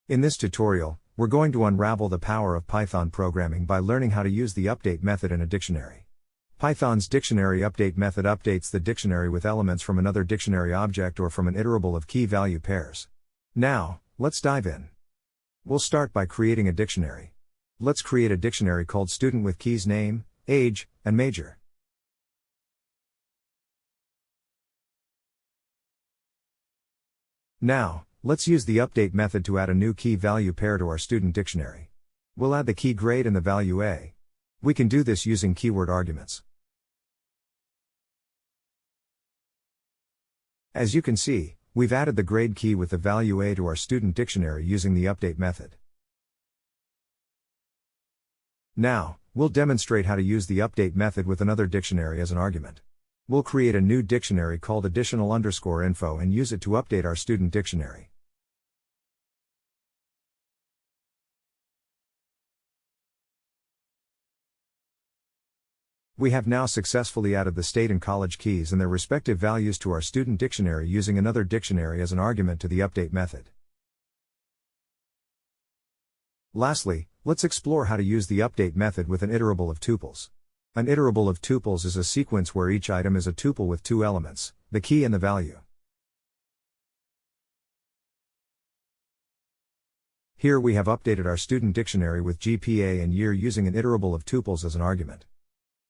In this tutorial, we're going to unravel the power of Python programming by learning how to use the update method in a dictionary. Python's dictionary update method updates the dictionary with elements from another dictionary object or from an iterable of key-value pairs. Now, let's dive in. We'll start by creating a dictionary. Let's create a dictionary called student with keys name, age, and major. Now, let's use the update method to add a new key-value pair to our student dictionary. We'll add the key grade and the value A. We can do this using keyword arguments. As you can see, we've added the grade key with the value A to our student dictionary using the update method. Now, we'll demonstrate how to use the update method with another dictionary as an argument. We'll create a new dictionary called additional_info and use it to update our student dictionary. We have now successfully added the state and college keys and their respective values to our student dictionary using another dictionary as an argument to the update method. Lastly, let's explore how to use the update method with an iterable of tuples. An iterable of tuples is a sequence where each item is a tuple with two elements, the key and the value. Here we have updated our student dictionary with GPA and year using an iterable of tuples as an argument.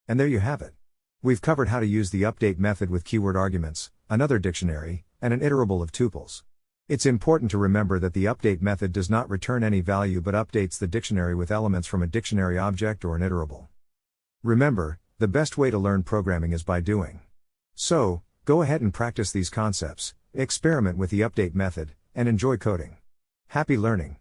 And there you have it. We've covered how to use the update method with keyword arguments, another dictionary, and an iterable of tuples. It's important to remember that the update method does not return any value but updates the dictionary with elements from a dictionary object or an iterable. Remember, the best way to learn programming is by doing. So, go ahead and practice these concepts, experiment with the update method, and enjoy coding. Happy learning!